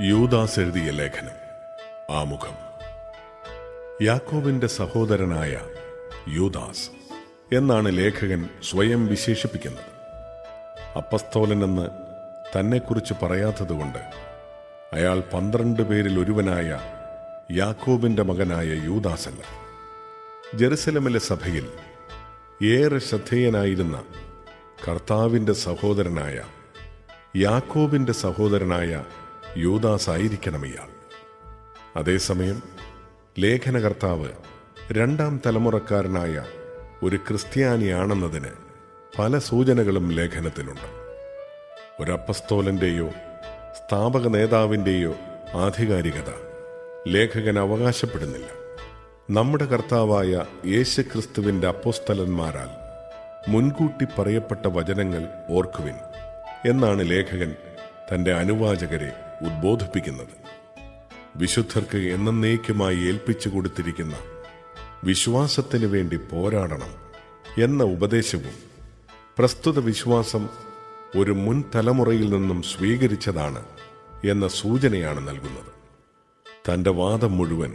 യൂദാസ് എഴുതിയ ലേഖനം. ആമുഖം. യാക്കോബിന്റെ സഹോദരനായ യൂദാസ് എന്നാണ് ലേഖകൻ സ്വയം വിശേഷിപ്പിക്കുന്നത്. അപ്പസ്തോലനെന്ന് തന്നെക്കുറിച്ച് പറയാത്തതുകൊണ്ട് അയാൾ 12 പേരിൽ ഒരുവനായ യാക്കോബിന്റെ മകനായ യൂദാസല്ല. ജെറുസലമിലെ സഭയിൽ ഏറെ ശ്രദ്ധേയനായിരുന്ന കർത്താവിന്റെ സഹോദരനായ യാക്കോബിന്റെ സഹോദരനായ യൂദാസ് ആയിരിക്കണം ഇയാൾ. അതേസമയം ലേഖനകർത്താവ് 2ാം തലമുറക്കാരനായ ഒരു ക്രിസ്ത്യാനിയാണെന്നതിന് പല സൂചനകളും ലേഖനത്തിലുണ്ട്. ഒരപ്പസ്തോലന്റെയോ സ്ഥാപക നേതാവിൻ്റെയോ ആധികാരികത ലേഖകൻ അവകാശപ്പെടുന്നില്ല. നമ്മുടെ കർത്താവായ യേശുക്രിസ്തുവിൻ്റെ അപ്പോസ്തലന്മാരാൽ മുൻകൂട്ടി പറയപ്പെട്ട വചനങ്ങൾ ഓർക്കുവിൻ എന്നാണ് ലേഖകൻ തൻ്റെ അനുവാചകരെ ഉദ്ബോധിപ്പിക്കുന്നത്. വിശുദ്ധർക്ക് എന്നേക്കുമായി ഏൽപ്പിച്ചു കൊടുത്തിരിക്കുന്ന വിശ്വാസത്തിനു വേണ്ടി പോരാടണം എന്ന ഉപദേശവും പ്രസ്തുത വിശ്വാസം ഒരു മുൻ തലമുറയിൽ നിന്നും സ്വീകരിച്ചതാണ് എന്ന സൂചനയാണ് നൽകുന്നത്. തൻ്റെ വാദം മുഴുവൻ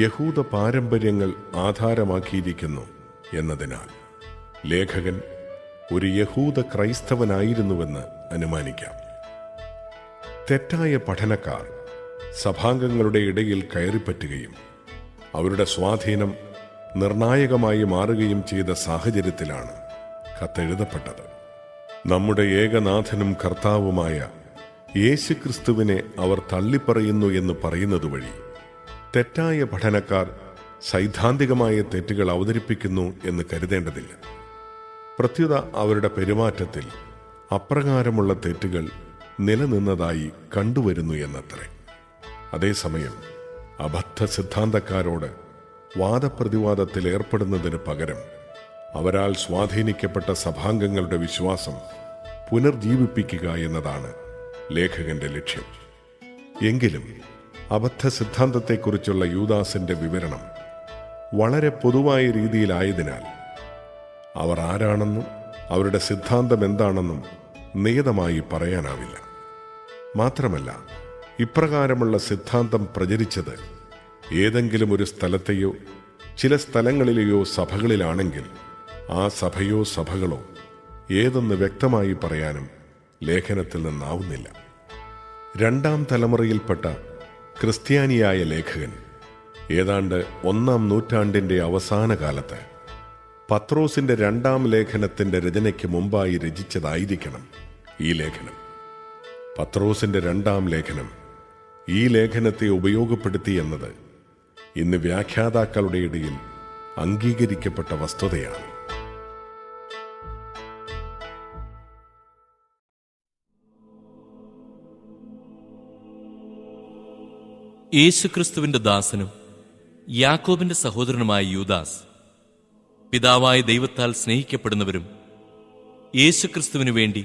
യഹൂദ പാരമ്പര്യങ്ങൾ ആധാരമാക്കിയിരിക്കുന്നു എന്നതിനാൽ ലേഖകൻ ഒരു യഹൂദ ക്രൈസ്തവനായിരുന്നുവെന്ന് അനുമാനിക്കാം. തെറ്റായ പഠനക്കാർ സഭാംഗങ്ങളുടെ ഇടയിൽ കയറിപ്പറ്റുകയും അവരുടെ സ്വാധീനം നിർണായകമായി മാറുകയും ചെയ്ത സാഹചര്യത്തിലാണ് കത്തെഴുതപ്പെട്ടത്. നമ്മുടെ ഏകനാഥനും കർത്താവുമായ യേശുക്രിസ്തുവിനെ അവർ തള്ളിപ്പറയുന്നു എന്ന് പറയുന്നതുവഴി തെറ്റായ പഠനക്കാർ സൈദ്ധാന്തികമായ തെറ്റുകൾ അവതരിപ്പിക്കുന്നു എന്ന് കരുതേണ്ടതില്ല. പ്രത്യുത അവരുടെ പെരുമാറ്റത്തിൽ അപ്രകാരമുള്ള തെറ്റുകൾ നിലനിന്നതായി കണ്ടുവരുന്നു എന്നത്രേ. അതേസമയം അബദ്ധ സിദ്ധാന്തക്കാരോട് വാദപ്രതിവാദത്തിൽ ഏർപ്പെടുന്നതിന് പകരം അവരാൽ സ്വാധീനിക്കപ്പെട്ട സഭാംഗങ്ങളുടെ വിശ്വാസം പുനർജീവിപ്പിക്കുക എന്നതാണ് ലേഖകന്റെ ലക്ഷ്യം. എങ്കിലും അബദ്ധ സിദ്ധാന്തത്തെക്കുറിച്ചുള്ള യൂദാസിന്റെ വിവരണം വളരെ പൊതുവായ രീതിയിലായതിനാൽ അവർ ആരാണെന്നും അവരുടെ സിദ്ധാന്തം എന്താണെന്നും നിയതമായി പറയാനാവില്ല. മാത്രമല്ല, ഇപ്രകാരമുള്ള സിദ്ധാന്തം പ്രചരിച്ചത് ഏതെങ്കിലും ഒരു സ്ഥലത്തെയോ ചില സ്ഥലങ്ങളിലെയോ സഭകളിലാണെങ്കിൽ ആ സഭയോ സഭകളോ ഏതെന്ന് വ്യക്തമായി പറയാനും ലേഖനത്തിൽ നിന്നാവുന്നില്ല. 2ാം തലമുറയിൽപ്പെട്ട ക്രിസ്ത്യാനിയായ ലേഖകൻ ഏതാണ്ട് 1ാം നൂറ്റാണ്ടിന്റെ അവസാന കാലത്ത് പത്രോസിന്റെ 2ാം ലേഖനത്തിന്റെ രചനയ്ക്ക് മുമ്പായി രചിച്ചതായിരിക്കണം ഈ ലേഖനം. പത്രോസിന്റെ 2ാം ലേഖനം ഈ ലേഖനത്തെ ഉപയോഗപ്പെടുത്തി എന്നത് ഇന്ന് വ്യാഖ്യാതാക്കളുടെ ഇടയിൽ അംഗീകരിക്കപ്പെട്ട വസ്തുതയാണ്. യേശുക്രിസ്തുവിന്റെ ദാസനും യാക്കോബിന്റെ സഹോദരനുമായ യൂദാസ്, പിതാവായ ദൈവത്താൽ സ്നേഹിക്കപ്പെടുന്നവരും യേശുക്രിസ്തുവിനു വേണ്ടി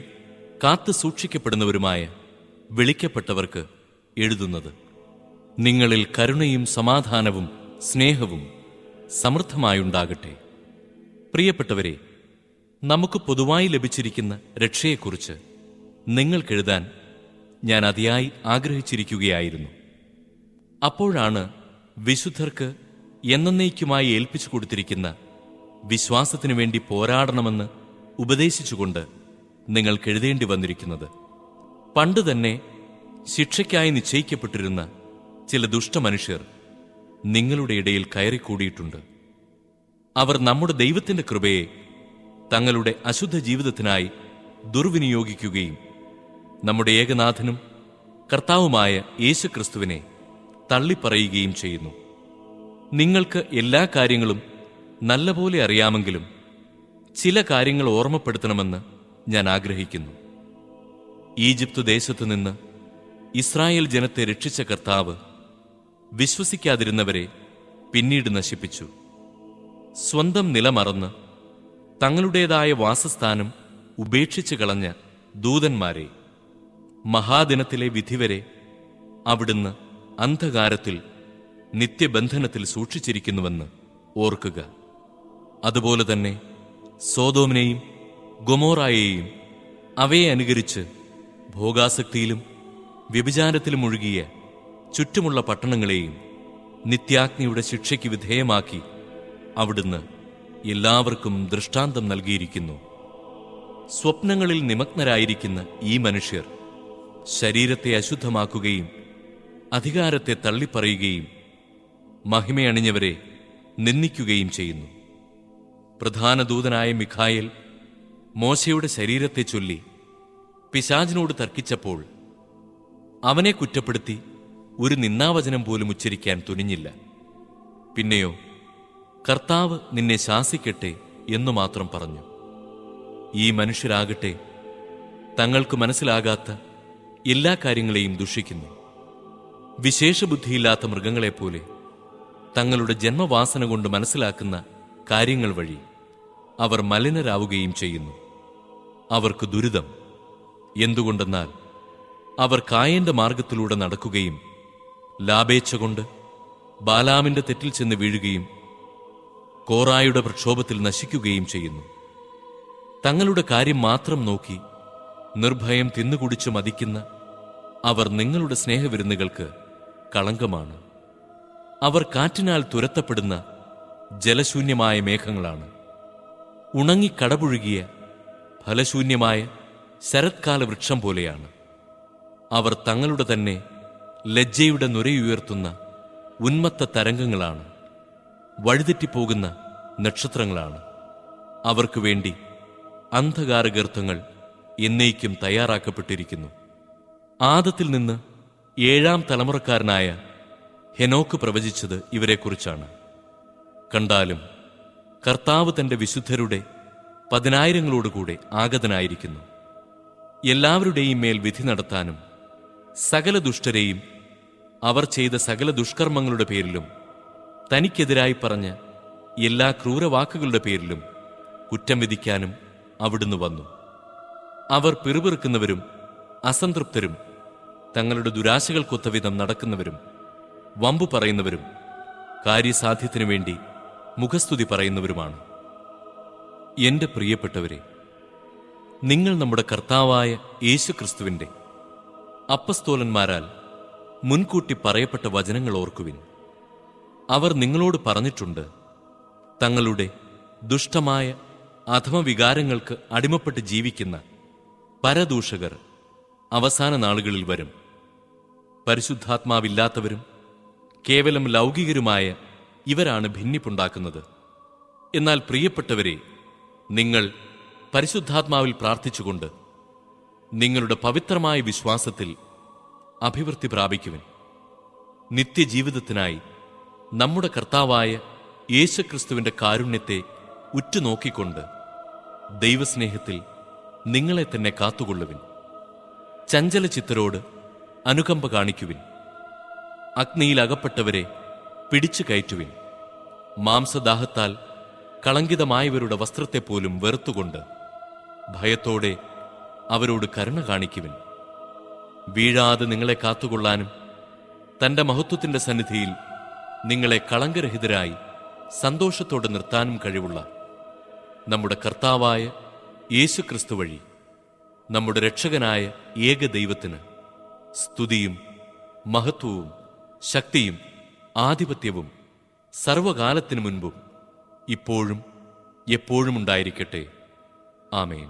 കാത്തു സൂക്ഷിക്കപ്പെടുന്നവരുമായ വിളിക്കപ്പെട്ടവർക്ക് എഴുതുന്നത്, നിങ്ങളിൽ കരുണയും സമാധാനവും സ്നേഹവും സമൃദ്ധമായുണ്ടാകട്ടെ. പ്രിയപ്പെട്ടവരെ, നമുക്ക് പൊതുവായി ലഭിച്ചിരിക്കുന്ന രക്ഷയെക്കുറിച്ച് നിങ്ങൾക്കെഴുതാൻ ഞാൻ അതിയായി ആഗ്രഹിച്ചിരിക്കുകയായിരുന്നു. അപ്പോഴാണ് വിശുദ്ധർക്ക് എന്നേക്കുമായി ഏൽപ്പിച്ചു കൊടുത്തിരിക്കുന്ന വിശ്വാസത്തിനു വേണ്ടി പോരാടണമെന്ന് ഉപദേശിച്ചുകൊണ്ട് നിങ്ങൾക്കെഴുതേണ്ടി വന്നിരിക്കുന്നത്. പണ്ട് തന്നെ ശിക്ഷയ്ക്കായി നിശ്ചയിക്കപ്പെട്ടിരുന്ന ചില ദുഷ്ടമനുഷ്യർ നിങ്ങളുടെ ഇടയിൽ കയറിക്കൂടിയിട്ടുണ്ട്. അവർ നമ്മുടെ ദൈവത്തിന്റെ കൃപയെ തങ്ങളുടെ അശുദ്ധ ജീവിതത്തിനായി ദുർവിനിയോഗിക്കുകയും നമ്മുടെ ഏകനാഥനും കർത്താവുമായ യേശുക്രിസ്തുവിനെ തള്ളിപ്പറയുകയും ചെയ്യുന്നു. നിങ്ങൾക്ക് എല്ലാ കാര്യങ്ങളും നല്ലപോലെ അറിയാമെങ്കിലും ചില കാര്യങ്ങൾ ഓർമ്മപ്പെടുത്തണമെന്ന് ഞാൻ ആഗ്രഹിക്കുന്നു. ഈജിപ്ത് ദേശത്തു നിന്ന് ഇസ്രായേൽ ജനത്തെ രക്ഷിച്ച കർത്താവ് വിശ്വസിക്കാതിരുന്നവരെ പിന്നീട് നശിപ്പിച്ചു. സ്വന്തം നിലമറന്ന് തങ്ങളുടേതായ വാസസ്ഥാനം ഉപേക്ഷിച്ചു കളഞ്ഞ ദൂതന്മാരെ മഹാദിനത്തിലെ വിധിവരെ അവിടുന്ന് അന്ധകാരത്തിൽ നിത്യബന്ധനത്തിൽ സൂക്ഷിച്ചിരിക്കുന്നുവെന്ന് ഓർക്കുക. അതുപോലെ തന്നെ സോദോമിനെയും ഗൊമോറായെയും അവയെ അനുകരിച്ച് ഭോഗാസക്തിയിലും വ്യഭിചാരത്തിൽ മുഴുകിയ ചുറ്റുമുള്ള പട്ടണങ്ങളെയും നിത്യാഗ്നിയുടെ ശിക്ഷയ്ക്ക് വിധേയമാക്കി അവിടുന്ന് എല്ലാവർക്കും ദൃഷ്ടാന്തം നൽകിയിരിക്കുന്നു. സ്വപ്നങ്ങളിൽ നിമഗ്നരായിരിക്കുന്ന ഈ മനുഷ്യർ ശരീരത്തെ അശുദ്ധമാക്കുകയും അധികാരത്തെ തള്ളിപ്പറയുകയും മഹിമയണിഞ്ഞവരെ നിന്ദിക്കുകയും ചെയ്യുന്നു. പ്രധാന ദൂതനായ മിഖായേൽ മോശയുടെ ശരീരത്തെ ചൊല്ലി പിശാചിനോട് തർക്കിച്ചപ്പോൾ അവനെ കുറ്റപ്പെടുത്തി ഒരു നിന്ദാവചനം പോലും ഉച്ചരിക്കാൻ തുനിഞ്ഞില്ല. പിന്നെയോ കർത്താവ് നിന്നെ ശാസിക്കട്ടെ എന്നു മാത്രം പറഞ്ഞു. ഈ മനുഷ്യരാകട്ടെ തങ്ങൾക്ക് മനസ്സിലാകാത്ത എല്ലാ കാര്യങ്ങളെയും ദുഷിക്കുന്നു. വിശേഷബുദ്ധിയില്ലാത്ത മൃഗങ്ങളെപ്പോലെ തങ്ങളുടെ ജന്മവാസന കൊണ്ട് മനസ്സിലാക്കുന്ന കാര്യങ്ങൾ വഴി അവർ മലിനരാവുകയും ചെയ്യുന്നു. അവർക്ക് ദുരിതം. എന്തുകൊണ്ടെന്നാൽ അവർ കായന്റെ മാർഗത്തിലൂടെ നടക്കുകയും ലാഭേച്ഛ കൊണ്ട് ബാലാമിന്റെ തെറ്റിൽ ചെന്ന് വീഴുകയും കോറായുടെ പ്രക്ഷോഭത്തിൽ നശിക്കുകയും ചെയ്യുന്നു. തങ്ങളുടെ കാര്യം മാത്രം നോക്കി നിർഭയം തിന്നുകുടിച്ചു മതിക്കുന്ന അവർ നിങ്ങളുടെ സ്നേഹവിരുന്നുകൾക്ക് കളങ്കമാണ്. അവർ കാറ്റിനാൽ തുരത്തപ്പെടുന്ന ജലശൂന്യമായ മേഘങ്ങളാണ്. ഉണങ്ങിക്കടപുഴുകിയ ഫലശൂന്യമായ ശരത്കാല വൃക്ഷം പോലെയാണ്. അവർ തങ്ങളുടെ തന്നെ ലജ്ജയുടെ നുരയുയർത്തുന്ന ഉന്മത്ത തരംഗങ്ങളാണ്. വഴിതെറ്റിപ്പോകുന്ന നക്ഷത്രങ്ങളാണ്. അവർക്കു വേണ്ടി അന്ധകാരഗർത്തങ്ങൾ എന്നേക്കും തയ്യാറാക്കപ്പെട്ടിരിക്കുന്നു. ആദത്തിൽ നിന്ന് 7-ാം തലമുറക്കാരനായ ഹെനോക്ക് പ്രവചിച്ചത് ഇവരെക്കുറിച്ചാണ്. കണ്ടാലും കർത്താവ് തന്റെ വിശുദ്ധരുടെ 10,000-ങ്ങളോടുകൂടെ ആഗതനായിരിക്കുന്നു. എല്ലാവരുടെയും മേൽ വിധി നടത്താനും സകല ദുഷ്ടരെയും അവർ ചെയ്ത സകല ദുഷ്കർമ്മങ്ങളുടെ പേരിലും തനിക്കെതിരായി പറഞ്ഞ എല്ലാ ക്രൂരവാക്കുകളുടെ പേരിലും കുറ്റം വിധിക്കാനും അവിടുന്ന് വന്നു. അവർ പിറുപിറുക്കുന്നവരും അസംതൃപ്തരും തങ്ങളുടെ ദുരാശകൾക്കൊത്തവിധം നടക്കുന്നവരും വമ്പു പറയുന്നവരും കാര്യസാധ്യത്തിനു വേണ്ടി മുഖസ്തുതി പറയുന്നവരുമാണ്. എന്റെ പ്രിയപ്പെട്ടവരെ, നിങ്ങൾ നമ്മുടെ കർത്താവായ യേശുക്രിസ്തുവിന്റെ അപ്പസ്തോലന്മാരാൽ മുൻകൂട്ടി പറയപ്പെട്ട വചനങ്ങൾ ഓർക്കുവിൻ. അവർ നിങ്ങളോട് പറഞ്ഞിട്ടുണ്ട്, തങ്ങളുടെ ദുഷ്ടമായ അധമവികാരങ്ങൾക്ക് അടിമപ്പെട്ട് ജീവിക്കുന്ന പരദൂഷകർ അവസാന നാളുകളിൽ വരും. പരിശുദ്ധാത്മാവില്ലാത്തവരും കേവലം ലൗകികരുമായ ഇവരാണ് ഭിന്നിപ്പുണ്ടാക്കുന്നത്. എന്നാൽ പ്രിയപ്പെട്ടവരെ, നിങ്ങൾ പരിശുദ്ധാത്മാവിൽ പ്രാർത്ഥിച്ചുകൊണ്ട് നിങ്ങളുടെ പവിത്രമായ വിശ്വാസത്തിൽ അഭിവൃദ്ധി പ്രാപിക്കുവിൻ. നിത്യജീവിതത്തിനായി നമ്മുടെ കർത്താവായ യേശുക്രിസ്തുവിന്റെ കാരുണ്യത്തെ ഉറ്റുനോക്കിക്കൊണ്ട് ദൈവസ്നേഹത്തിൽ നിങ്ങളെ തന്നെ കാത്തുകൊള്ളുവിൻ. ചഞ്ചലചിത്തരോട് അനുകമ്പ കാണിക്കുവിൻ. അഗ്നിയിൽ അകപ്പെട്ടവരെ പിടിച്ചു കയറ്റുവിൻ. മാംസദാഹത്താൽ കളങ്കിതമായവരുടെ വസ്ത്രത്തെപ്പോലും വെറുത്തുകൊണ്ട് ഭയത്തോടെ അവരോട് കരുണ കാണിക്കുവിൻ. വീഴാതെ നിങ്ങളെ കാത്തുകൊള്ളാനും തന്റെ മഹത്വത്തിന്റെ സന്നിധിയിൽ നിങ്ങളെ കളങ്കരഹിതരായി സന്തോഷത്തോടെ നിർത്താനും കഴിവുള്ള നമ്മുടെ കർത്താവായ യേശുക്രിസ്തു വഴി നമ്മുടെ രക്ഷകനായ ഏക ദൈവത്തിന് സ്തുതിയും മഹത്വവും ശക്തിയും ആധിപത്യവും സർവകാലത്തിനു മുൻപും ഇപ്പോഴും എപ്പോഴും ഉണ്ടായിരിക്കട്ടെ. ആമേൻ.